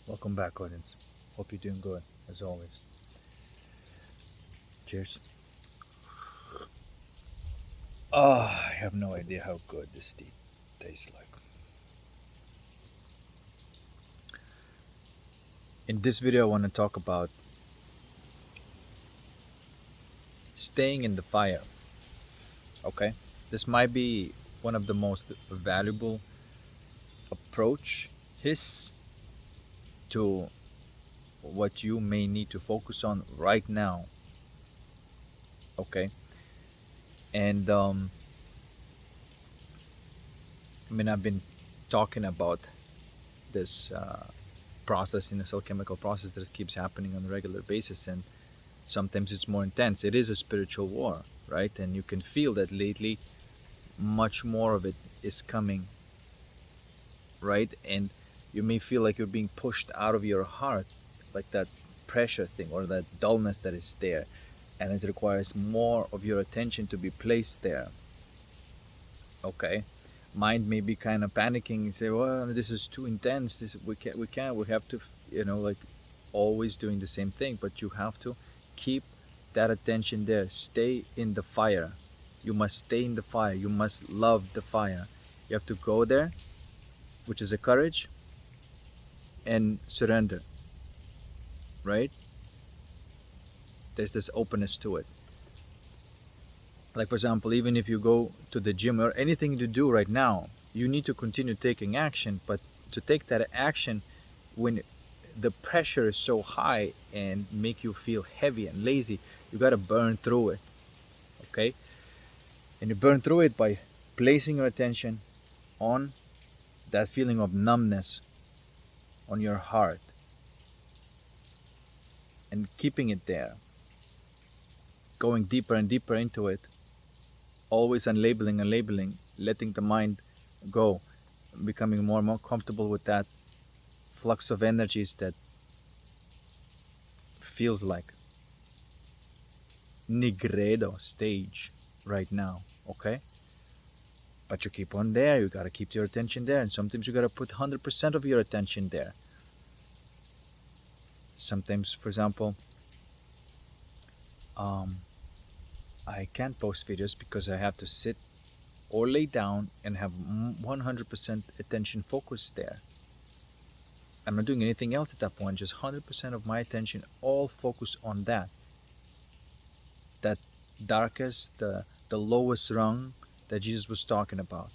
Welcome back, audience. Hope you're doing good, as always. Cheers. I have no idea how good this tea tastes like. In this video, I want to talk about staying in the fire. Okay? This might be one of the most valuable approach his to what you may need to focus on right now. Okay? And I've been talking about this process in the cell chemical process that keeps happening on a regular basis, and sometimes it's more intense. It is a spiritual war, right? And you can feel that lately much more of it is coming, right? And you may feel like you're being pushed out of your heart, like that pressure thing or that dullness that is there, and it requires more of your attention to be placed there. Okay, mind may be kind of panicking and say, well, this is too intense, this we have to, like always doing the same thing. But you have to keep that attention there. Stay in the fire. You must stay in the fire. You must love the fire. You have to go there, which is a courage and surrender, right? There's this openness to it. Like, for example, even if you go to the gym or anything to do right now, you need to continue taking action. But to take that action when the pressure is so high and make you feel heavy and lazy, you got to burn through it. Okay? And you burn through it by placing your attention on that feeling of numbness on your heart and keeping it there, going deeper and deeper into it, always unlabeling, letting the mind go, becoming more and more comfortable with that flux of energies that feels like Nigredo stage right now. Okay? But you keep on there, you gotta keep your attention there, and sometimes you gotta put 100% of your attention there. Sometimes, for example, um, I can't post videos because I have to sit or lay down and have 100% attention focused there. I'm not doing anything else at that point, just 100% of my attention all focused on that darkest, the lowest rung that Jesus was talking about.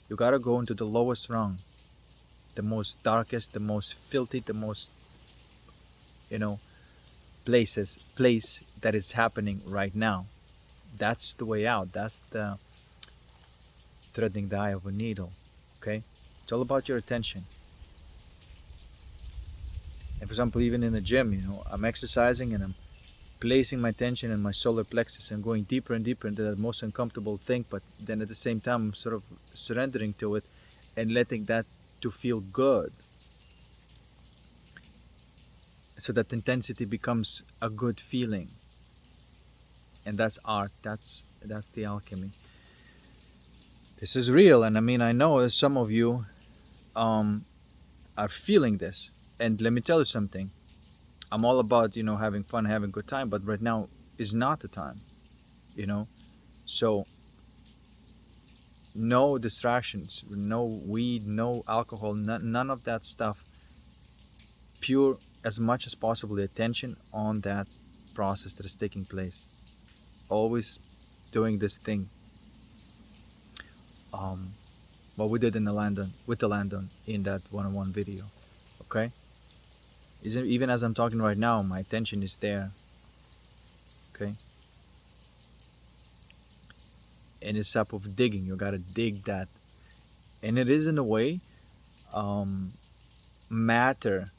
You gotta go into the lowest rung, the most darkest, the most filthy, the most, you know, place that is happening right now. That's the way out. That's the threading the eye of a needle. Okay? It's all about your attention. And for example, even in the gym, I'm exercising and I'm placing my attention in my solar plexus and going deeper and deeper into that most uncomfortable thing, but then at the same time I'm sort of surrendering to it and letting that to feel good, so that intensity becomes a good feeling. And that's art. That's the alchemy. This is real, and I know some of you um, are feeling this. And let me tell you something. I'm all about having fun, having a good time, but right now is not the time. You know, so no distractions, no weed, no alcohol, none of that stuff. Pure as much as possible the attention on that process that is taking place. Always doing this thing. What we did in the Landon with the Landon in that one-on-one video. Okay? Even as I'm talking right now, my attention is there. Okay? And it's type of digging. You gotta dig that. And it is in a way matter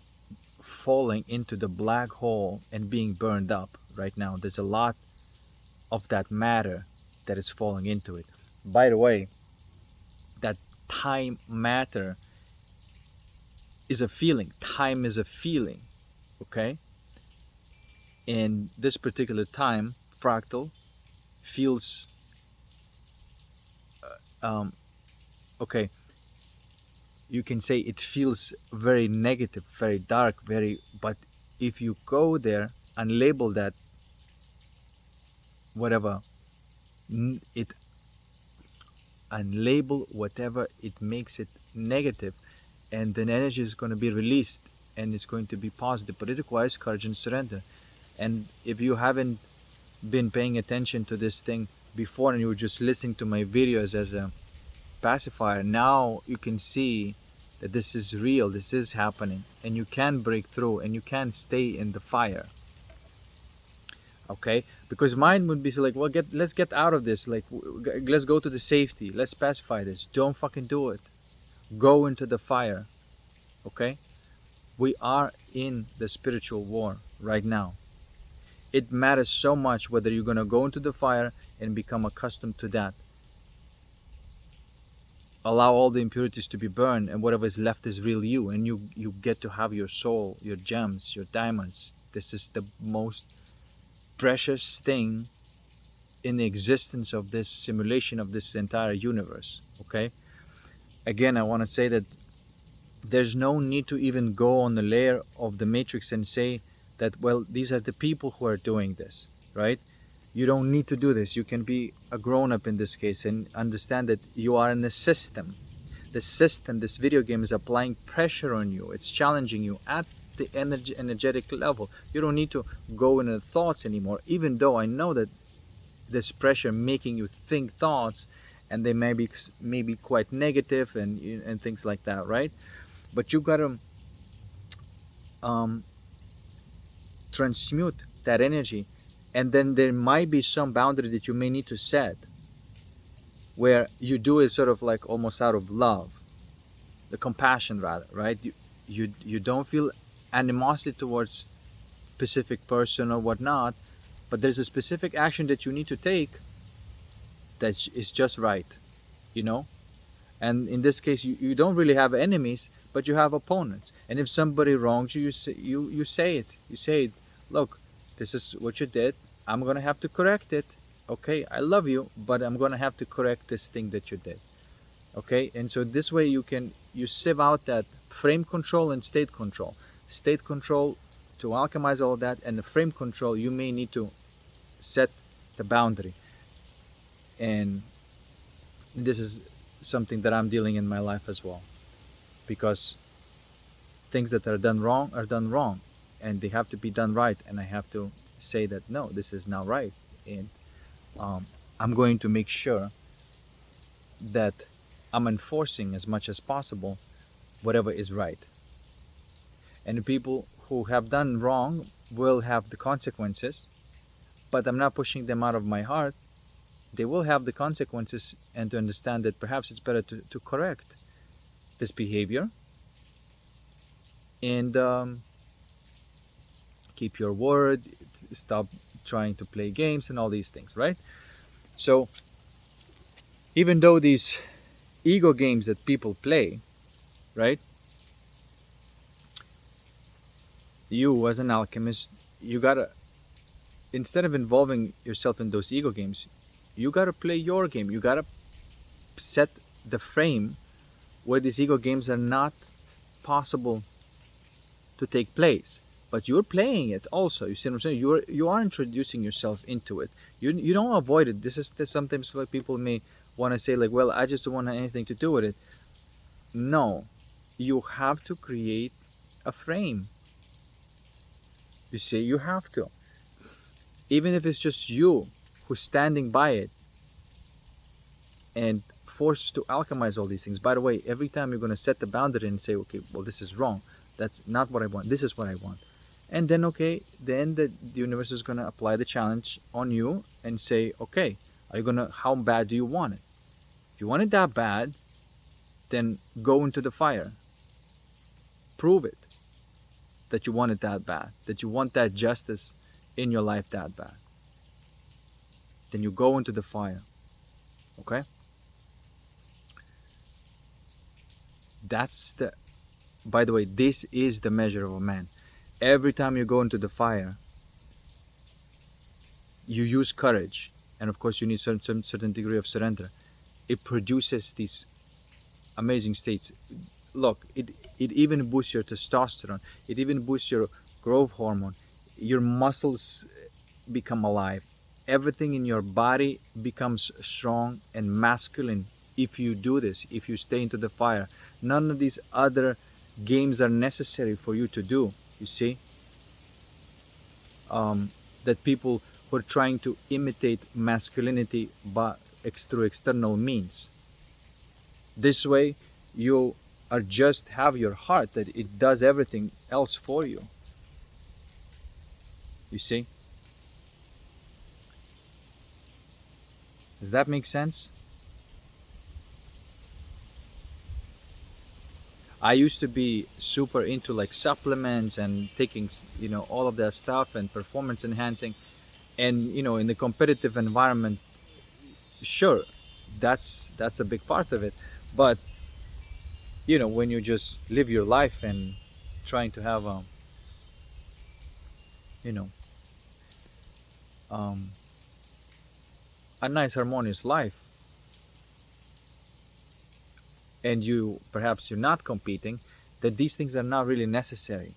falling into the black hole and being burned up right now. There's a lot of that matter that is falling into it. By the way, that time matter is a feeling. Time is a feeling. Okay? In this particular time, fractal feels, okay, you can say it feels very negative, very dark, very, but if you go there and label that whatever it, and label whatever it makes it negative, and then energy is going to be released and it's going to be positive, but it requires courage and surrender. And if you haven't been paying attention to this thing before and you were just listening to my videos as a pacifier, now you can see that this is real, this is happening, and you can break through and you can stay in the fire. Okay, because mind would be so like, well, let's get out of this, like let's go to the safety, let's pacify this. Don't fucking do it. Go into the fire. Okay, we are in the spiritual war right now. It matters so much whether you're going to go into the fire and become accustomed to that, allow all the impurities to be burned, and whatever is left is real you, and you get to have your soul, your gems, your diamonds. This is the most precious thing in the existence of this simulation of this entire universe. Okay, again, I want to say that there's no need to even go on the layer of the matrix and say that, well, these are the people who are doing this, right? You don't need to do this. You can be a grown-up in this case and understand that you are in the system. The system, this video game, is applying pressure on you. It's challenging you at the energetic level. You don't need to go into thoughts anymore, even though I know that this pressure making you think thoughts, and they may be quite negative and things like that, right? But you gotta transmute that energy, and then there might be some boundary that you may need to set, where you do it sort of like almost out of love, the compassion rather, right? You don't feel animosity towards specific person or whatnot, but there's a specific action that you need to take that is just right, you know. And in this case, you don't really have enemies, but you have opponents. And if somebody wrongs you, you say it. You say it. Look, this is what you did. I'm gonna have to correct it. Okay, I love you, but I'm gonna have to correct this thing that you did. Okay, and so this way you sieve out that frame control and state control. State control to alchemize all of that, and the frame control, you may need to set the boundary. And this is something that I'm dealing in my life as well, because things that are done wrong, and they have to be done right, and I have to say that no, this is now right, and I'm going to make sure that I'm enforcing as much as possible whatever is right. And the people who have done wrong will have the consequences, but I'm not pushing them out of my heart. They will have the consequences, and to understand that perhaps it's better to correct this behavior and keep your word, stop trying to play games and all these things, right? So even though these ego games that people play, right, you as an alchemist, you gotta, instead of involving yourself in those ego games, you gotta play your game. You gotta set the frame where these ego games are not possible to take place, but you're playing it also. You see what I'm saying? You are introducing yourself into it. You don't avoid it. This sometimes like people may want to say like, well, I just don't want anything to do with it. No, you have to create a frame. You see, you have to, even if it's just you who's standing by it and forced to alchemize all these things. By the way, every time you're going to set the boundary and say, okay, well, this is wrong, that's not what I want, this is what I want, and then okay, then the universe is going to apply the challenge on you and say, okay, are you going to, how bad do you want it? If you want it that bad, then go into the fire, prove it that you want it that bad, that you want that justice in your life that bad. Then you go into the fire. Okay? That's the, by the way, this is the measure of a man. Every time you go into the fire, you use courage, and of course you need certain degree of surrender. It produces these amazing states. look, it even boosts your testosterone, it even boosts your growth hormone, your muscles become alive, everything in your body becomes strong and masculine if you do this, if you stay into the fire. None of these other games are necessary for you to do, you see. That people who are trying to imitate masculinity through external means. This way, you are just have your heart that it does everything else for you. You see? Does that make sense? I used to be super into like supplements and taking, all of that stuff and performance enhancing. And, in the competitive environment, sure, that's a big part of it. But, when you just live your life and trying to have you know, um, a nice harmonious life, and perhaps you're not competing, that these things are not really necessary.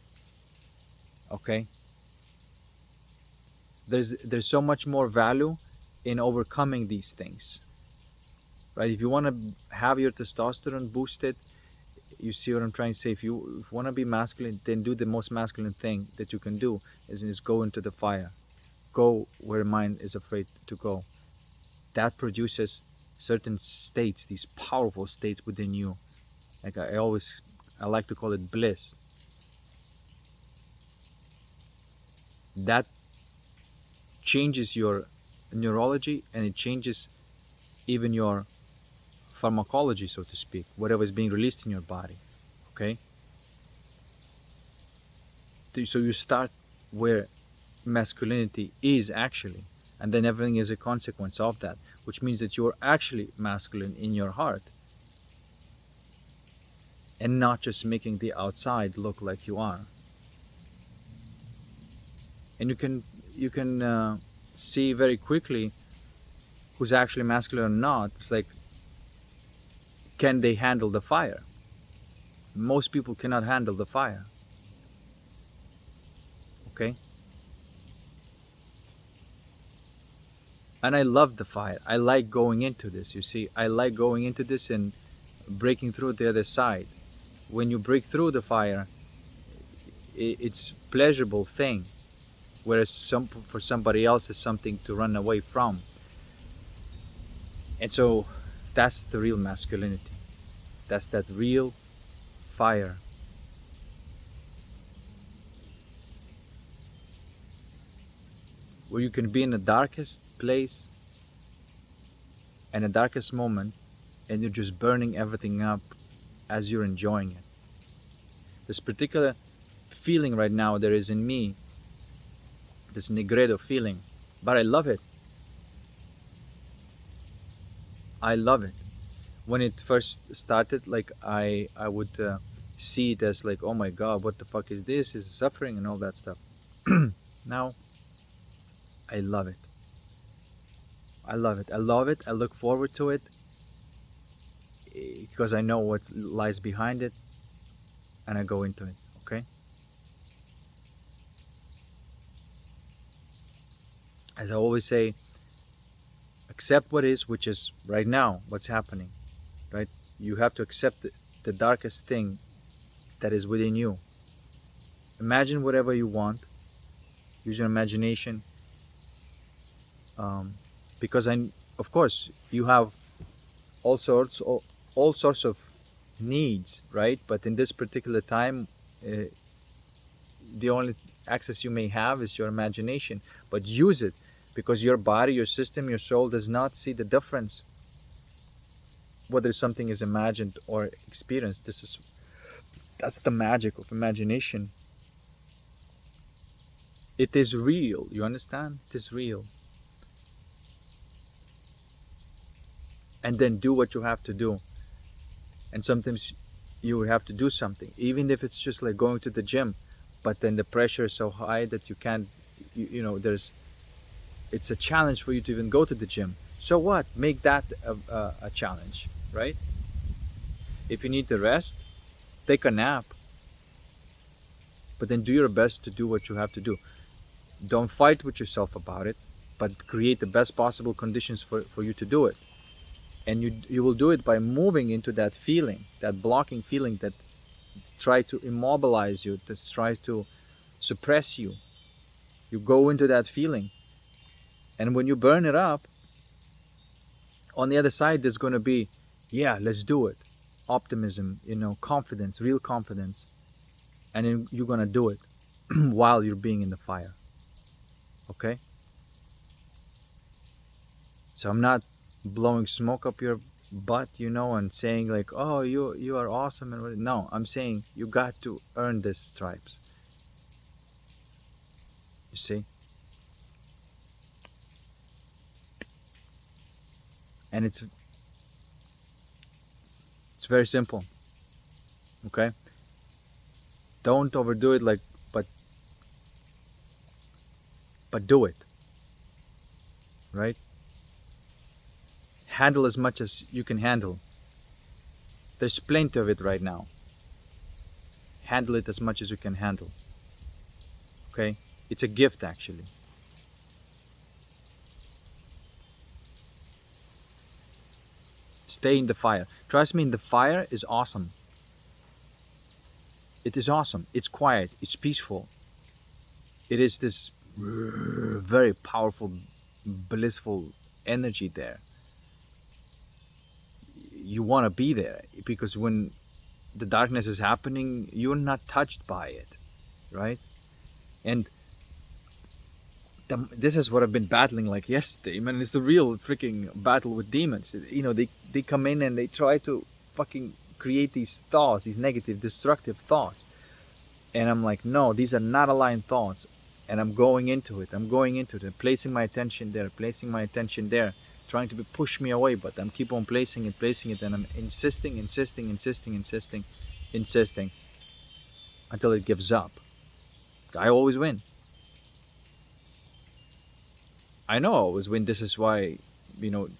Okay, there's so much more value in overcoming these things, right? If you want to have your testosterone boosted, you see what I'm trying to say. If you want to be masculine, then do the most masculine thing that you can do, is go into the fire, go where mind is afraid to go. That produces certain states, these powerful states within you. Like I like to call it bliss. That changes your neurology, and it changes even your pharmacology, so to speak, whatever is being released in your body. Okay? So you start where masculinity is actually, and then everything is a consequence of that, which means that you're actually masculine in your heart, and not just making the outside look like you are. And you can see very quickly who's actually masculine or not. It's like, can they handle the fire? Most people cannot handle the fire. Okay? And I love the fire. I like going into this, you see. I like going into this and breaking through the other side. When you break through the fire, it's a pleasurable thing, whereas for somebody else is something to run away from. And so that's the real masculinity. That's that real fire. Where you can be in the darkest place and the darkest moment, and you're just burning everything up as you're enjoying it. This particular feeling right now there is in me, this Negredo feeling, but I love it. I love it. When it first started, like I would see it as like, oh my God, what the fuck is this? Is suffering and all that stuff. Now, I love it. I love it. I love it. I look forward to it because I know what lies behind it, and I go into it. Okay? As I always say, accept what is, which is right now, what's happening. Right? You have to accept the darkest thing that is within you. Imagine whatever you want. Use your imagination. Because of course, you have all sorts of needs, right? But in this particular time, the only access you may have is your imagination. But use it, because your body, your system, your soul does not see the difference whether something is imagined or experienced. That's the magic of imagination. It is real. You understand? It is real. And then do what you have to do. And sometimes you would have to do something, even if it's just like going to the gym, but then the pressure is so high that you can't, it's a challenge for you to even go to the gym. So what? Make that a challenge, right? If you need to rest, take a nap, but then do your best to do what you have to do. Don't fight with yourself about it, but create the best possible conditions for you to do it. And you will do it by moving into that feeling, that blocking feeling that try to immobilize you, that try to suppress you. You go into that feeling, and when you burn it up, on the other side there's going to be, yeah, let's do it, optimism, confidence, real confidence. And then you're going to do it while you're being in the fire. Okay? So I'm not blowing smoke up your butt, and saying like, oh, you are awesome, and no, I'm saying you got to earn these stripes. You see? And it's very simple. Okay? Don't overdo it, like, but do it. Right? Handle as much as you can handle. There's plenty of it right now. Handle it as much as you can handle. Okay? It's a gift, actually. Stay in the fire. Trust me, the fire is awesome. It is awesome. It's quiet. It's peaceful. It is this very powerful, blissful energy there. You want to be there, because when the darkness is happening, you're not touched by it, right? And this is what I've been battling like yesterday, man. It's a real freaking battle with demons. They come in and they try to fucking create these thoughts, these negative, destructive thoughts. And I'm like, no, these are not aligned thoughts. And I'm going into it. Placing my attention there, trying to push me away, but I'm keep on placing it, and I'm insisting until it gives up. I always win. I know I always win. This is why, you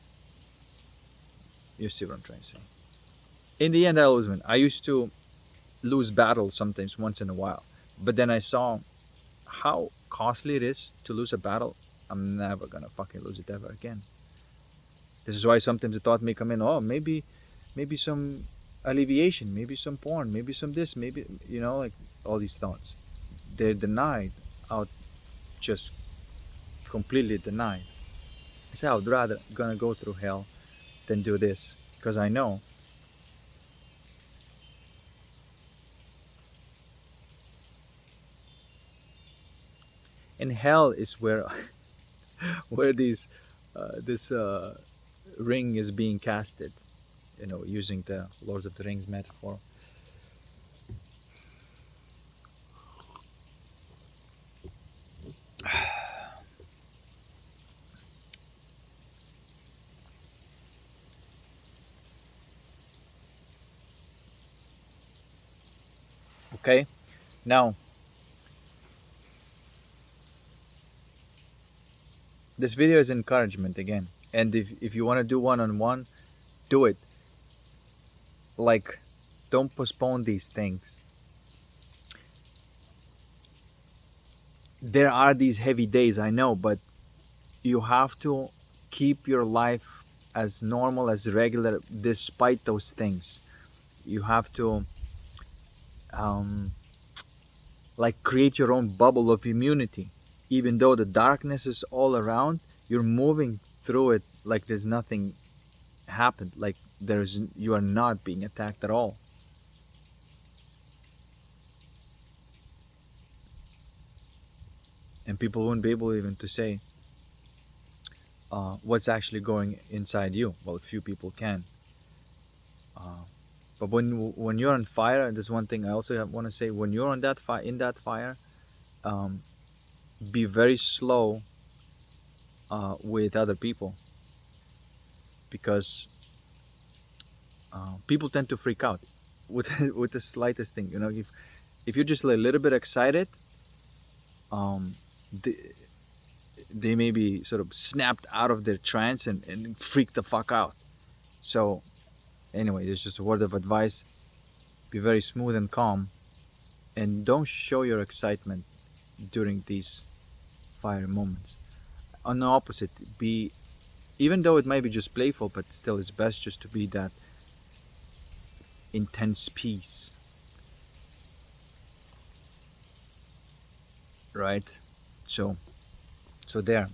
see what I'm trying to say. In the end, I always win. I used to lose battles sometimes once in a while, but then I saw how costly it is to lose a battle. I'm never gonna fucking lose it ever again. This is why sometimes the thought may come in, oh, maybe some alleviation, maybe some porn, maybe some this, maybe, like all these thoughts. They're denied out, just completely denied. So I would rather gonna go through hell than do this, because I know in hell is where where this ring is being casted, using the Lord of the Rings metaphor. Okay, now this video is encouragement again, and if you want to do one-on-one, do it. Like, don't postpone these things. There are these heavy days, I know, but you have to keep your life as normal, as regular, despite those things. You have to like create your own bubble of immunity. Even though the darkness is all around, you're moving through it like there's nothing happened, like you are not being attacked at all. And people won't be able even to say what's actually going inside you. Well, few people can. But when you're on fire, there's one thing I also want to say. When you're on that fire, be very slow with other people, because people tend to freak out with with the slightest thing. If you're just a little bit excited, they may be sort of snapped out of their trance and freak the fuck out. So anyway, it's just a word of advice. be very smooth and calm, and don't show your excitement during these fire moments. On the opposite, be, even though it might be just playful, but still it's best just to be that intense peace, right? So there.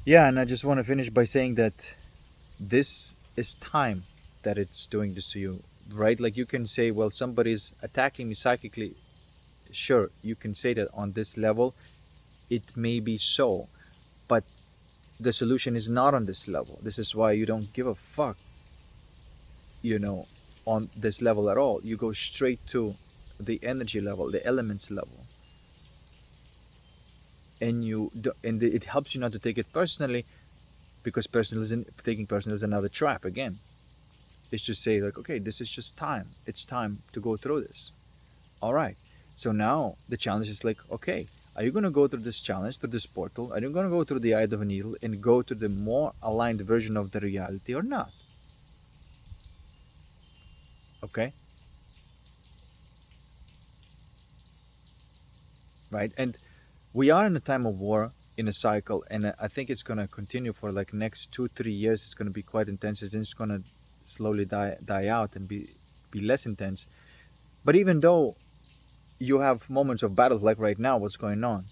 Yeah, and I just want to finish by saying that this is time that it's doing this to you, right? Like you can say, well, somebody's attacking me psychically. Sure, you can say that on this level, it may be so, but the solution is not on this level. This is why you don't give a fuck, you know, on this level at all. You go straight to the energy level, the elements level, and it helps you not to take it personally, because taking personal is another trap again. It's just say like, okay, this is just time. It's time to go through this. All right. So now the challenge is like, okay, are you going to go through this challenge, through this portal? Are you going to go through the eye of a needle and go to the more aligned version of the reality or not? Okay. Right. And we are in a time of war, in a cycle, and I think it's going to continue for like next 2-3 years. It's going to be quite intense, and it's going to slowly die out and be less intense. But even though you have moments of battle, like right now, what's going on,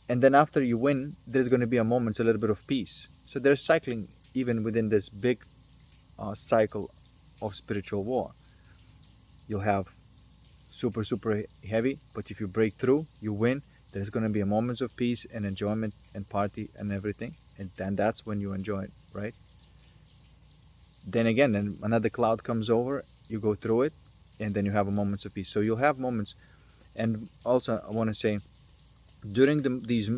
and then after you win, there's going to be a little bit of peace. So there's cycling even within this big cycle of spiritual war. You'll have super heavy, but if you break through, you win. There's going to be a moments of peace and enjoyment and party and everything, and then that's when you enjoy it, right? Then again, then another cloud comes over, you go through it, and then you have a moments of peace. So you'll have moments. And also I want to say, during these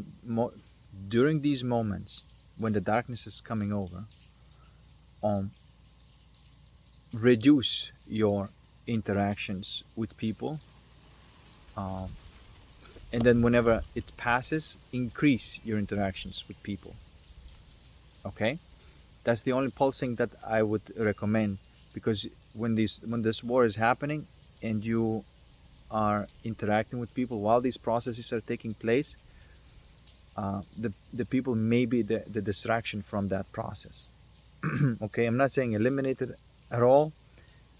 moments when the darkness is coming over, reduce your interactions with people, and then whenever it passes, increase your interactions with people. Okay, that's the only pulsing that I would recommend, because when this war is happening and you are interacting with people while these processes are taking place, the people may be the distraction from that process. Okay, I'm not saying eliminate it at all,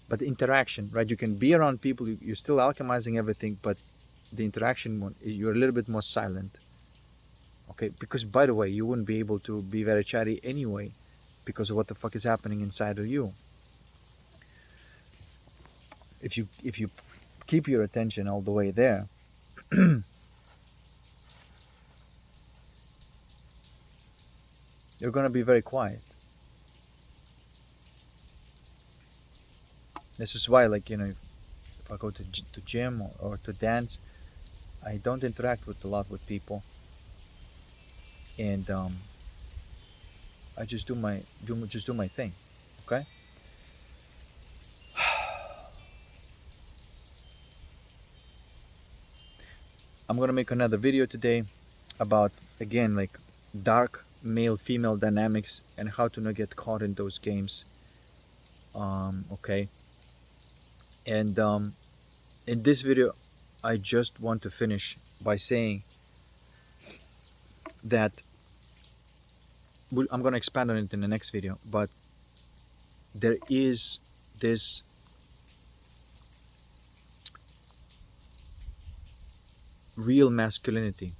but the interaction, right? You can be around people, you're still alchemizing everything, but the interaction, you're a little bit more silent. Okay, because by the way, you wouldn't be able to be very chatty anyway, because of what the fuck is happening inside of you. If you keep your attention all the way there, you're gonna be very quiet. This is why, like, you know, if I go to gym or to dance, I don't interact a lot with people, and I just do my thing. Okay. I'm gonna make another video today about, again, like dark male female dynamics and how to not get caught in those games. Okay. And in this video, I just want to finish by saying that I'm gonna expand on it in the next video, but there is this real masculinity,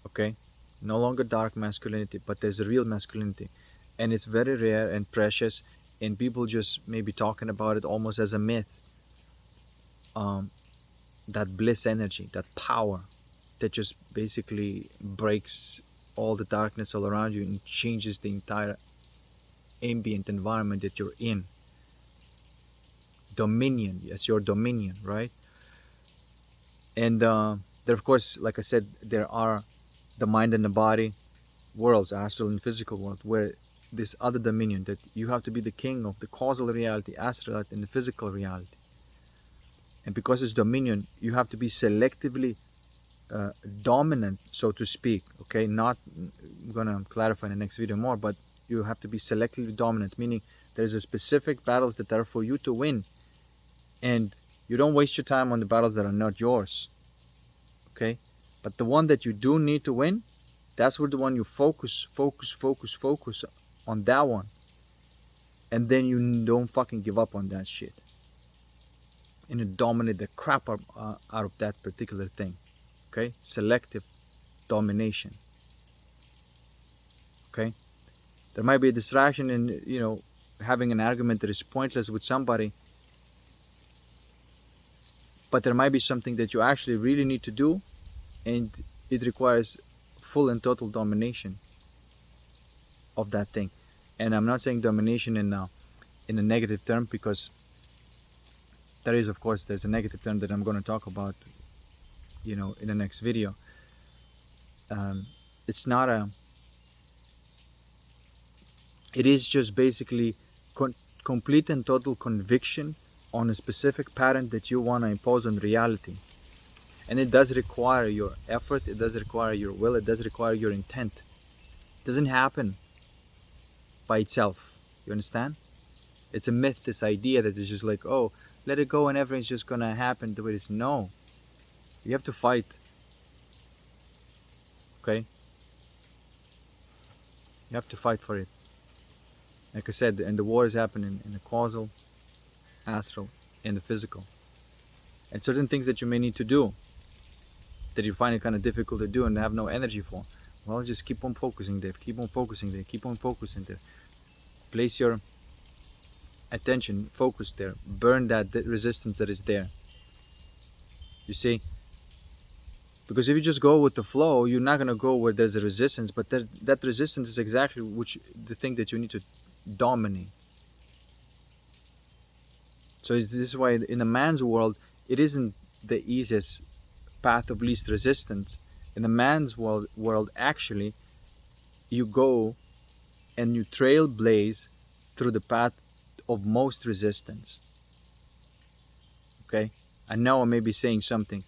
okay? No longer dark masculinity, but there's a real masculinity, and it's very rare and precious, and people just maybe talking about it almost as a myth. That bliss energy, that power that just basically breaks all the darkness all around you and changes the entire ambient environment that you're in. Dominion, yes, your dominion, right? And there, of course, like I said, there are the mind and the body worlds, astral and physical world, where this other dominion, that you have to be the king of the causal reality, astral reality, and the physical reality. And because it's dominion, you have to be selectively dominant, so to speak. I'm gonna clarify in the next video more, but you have to be selectively dominant, meaning There's a specific battles that are for you to win, and you don't waste your time on the battles that are not yours. Okay, but the one that you do need to win, that's where the one you focus on that one, and then you don't fucking give up on that shit, and you dominate the crap out of that particular thing. Okay, selective domination. Okay, there might be a distraction in, you know, having an argument that is pointless with somebody, but there might be something that you actually really need to do, and it requires full and total domination of that thing. And I'm not saying domination in a negative term, because there is, of course, there's a negative term that I'm going to talk about, you know, in the next video. It's not a, it is just basically complete and total conviction on a specific pattern that you want to impose on reality. And it does require your effort, it does require your will, it does require your intent. It doesn't happen by itself. You understand? It's a myth, this idea that is just like, oh, let it go and everything's just gonna happen the way it is. No. You have to fight. Okay? You have to fight for it. Like I said, and the wars happen in the causal, astral, and the physical. And certain things that you may need to do, that you find it kind of difficult to do and have no energy for, well, just keep on focusing there, keep on focusing there, keep on focusing there. Place your attention, focus there, burn that resistance that is there. You see? Because if you just go with the flow, you're not going to go where there's a resistance, but that resistance is exactly the thing that you need to dominate. So this is why in a man's world, it isn't the easiest path of least resistance. In a man's world, actually, you go and you trailblaze through the path of most resistance. Okay? I know I may be saying something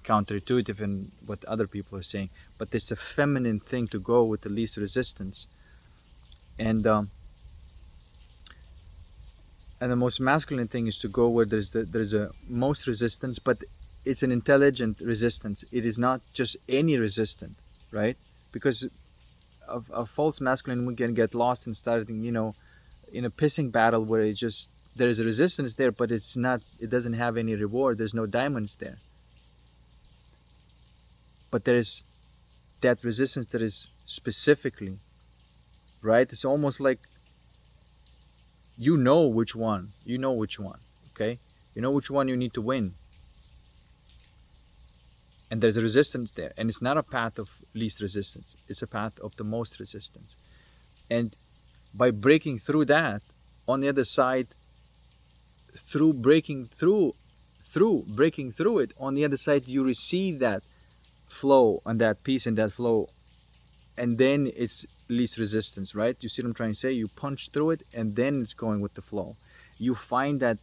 counterintuitive in what other people are saying, but it's a feminine thing to go with the least resistance. And the most masculine thing is to go where there's a most resistance, but it's an intelligent resistance. It is not just any resistance, right? Because a false masculine we can get lost in starting, you know, in a pissing battle where it just, there's a resistance there, but it's not, it doesn't have any reward. There's no diamonds there. But there is that resistance that is specifically, right? It's almost like you know which one, okay? You know which one you need to win. And there's a resistance there. And it's not a path of least resistance. It's a path of the most resistance. And by breaking through that, on the other side, through breaking through it, on the other side, you receive that flow and that peace and that flow. And then it's least resistance, right? You see what I'm trying to say? You punch through it, and then it's going with the flow. You find that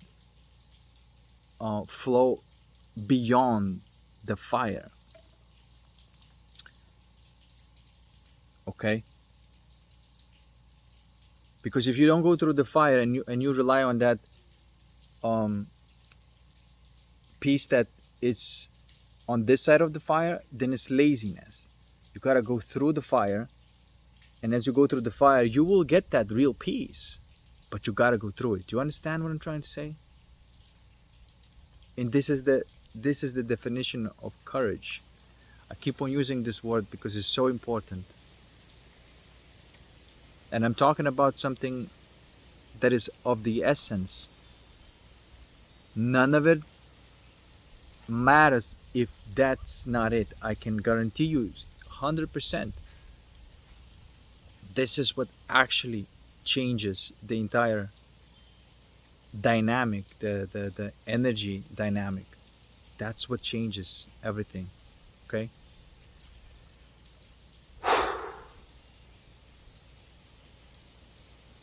flow beyond the fire. Okay? Because if you don't go through the fire and you rely on that piece that is on this side of the fire, then it's laziness. You gotta go through the fire, and as you go through the fire, you will get that real peace. But you gotta go through it. Do you understand what I'm trying to say? And this is the definition of courage. I keep on using this word because it's so important. And I'm talking about something that is of the essence. None of it matters if that's not it. I can guarantee you 100%. This is what actually changes the entire dynamic, the energy dynamic. That's what changes everything. Okay?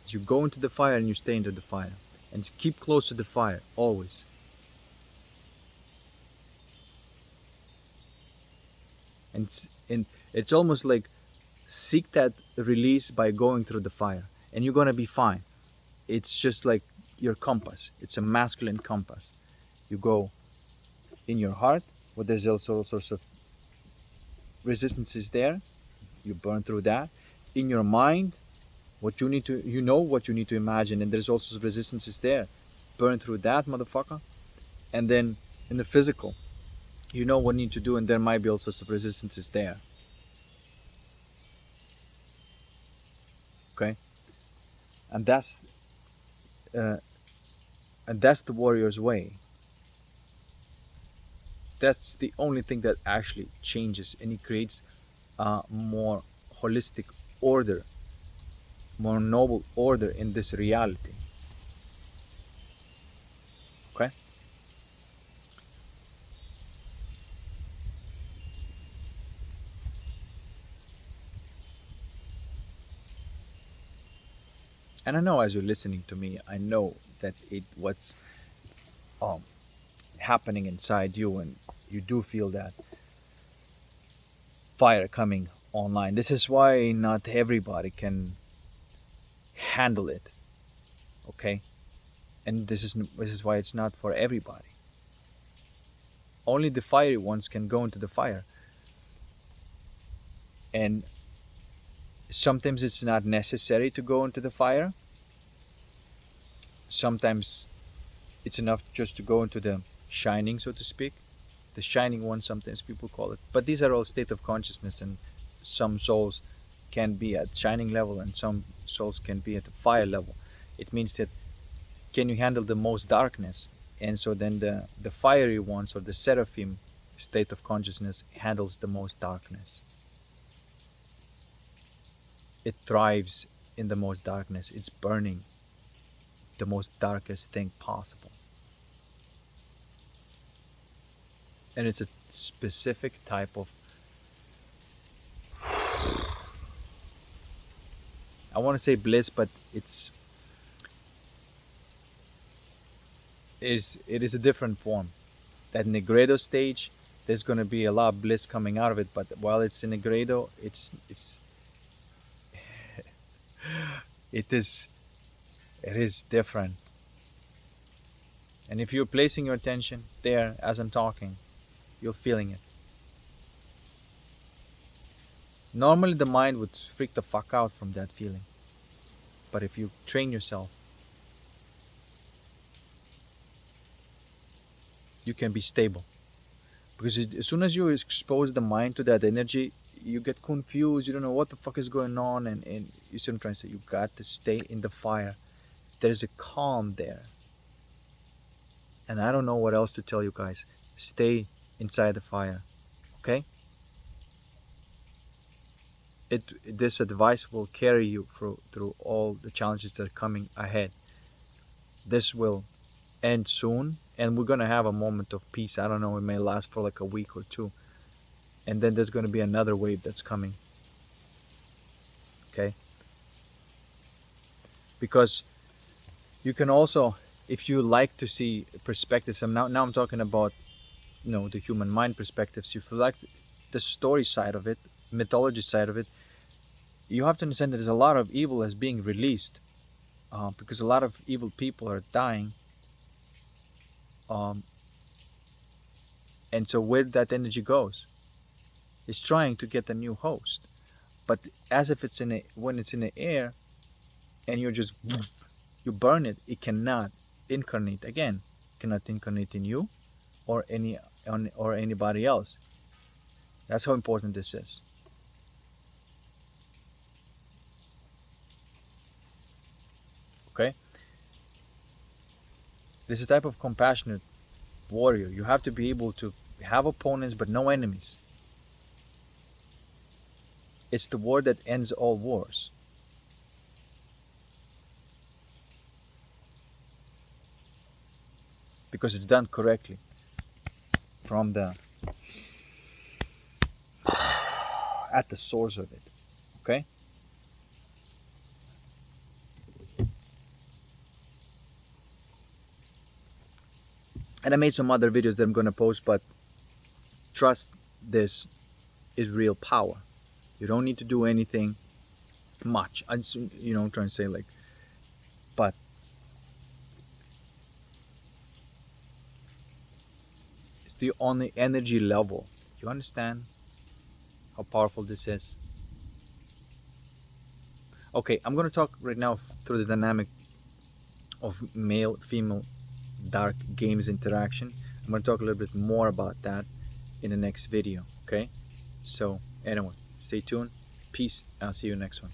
You go into the fire and you stay into the fire. And keep close to the fire, always. And it's almost like seek that release by going through the fire. and you're gonna be fine. It's just like your compass. It's a masculine compass. You go in your heart, where there's also all sorts of resistances there. You burn through that. In your mind, what you need to, you know what you need to imagine, and there's also resistances there. Burn through that, motherfucker. And then in the physical, you know what you need to do, and there might be all sorts of resistances there. Okay, and uh, that's the warrior's way. That's the only thing that actually changes, and it creates a more holistic order, more noble order in this reality. Okay. And I know, as you're listening to me, I know that what's um, happening inside you, and you do feel that fire coming online. This is why not everybody can handle it. Okay, and this is why it's not for everybody. Only the fiery ones can go into the fire, and sometimes it's not necessary to go into the fire. Sometimes it's enough just to go into the shining, so to speak. The shining one, sometimes people call it. But these are all state of consciousness, and some souls can be at shining level, and some souls can be at the fire level. It means that can you handle the most darkness? And so then the fiery ones, or the seraphim state of consciousness, handles the most darkness. It thrives in the most darkness. It's burning the most darkest thing possible. And it's a specific type of, I want to say bliss, but it is a different form. That Negredo stage, there's going to be a lot of bliss coming out of it, but while it's in Negredo, it is different. And if you're placing your attention there as I'm talking, you're feeling it. Normally the mind would freak the fuck out from that feeling. But if you train yourself, you can be stable. Because as soon as you expose the mind to that energy, you get confused, you don't know what the fuck is going on, and you see what I'm trying to say. You got to stay in the fire. There's a calm there. And I don't know what else to tell you guys. Stay inside the fire. Okay? This advice will carry you through all the challenges that are coming ahead. This will end soon, and we're gonna have a moment of peace. I don't know, it may last for like a week or two, and then there's gonna be another wave that's coming. Okay? Because you can also, if you like to see perspectives, and now I'm talking about, the human mind perspectives. If you like the story side of it, mythology side of it, you have to understand that there's a lot of evil that's being released, because a lot of evil people are dying, and so where that energy goes, it's trying to get a new host. But as if when it's in the air, and you burn it, it cannot incarnate again. It cannot incarnate in you or anybody else. That's how important this is. Okay? This is a type of compassionate warrior. You have to be able to have opponents but no enemies. It's the war that ends all wars. Because it's done correctly from at the source of it. Okay? And I made some other videos that I'm gonna post, but trust, this is real power. You don't need to do anything much. I'm trying to say, like, But it's the only energy level. You understand how powerful this is? Okay, I'm gonna talk right now through the dynamic of male female dark games interaction. I'm gonna talk a little bit more about that in the next video. Okay, so anyway, stay tuned. Peace. I'll see you next one.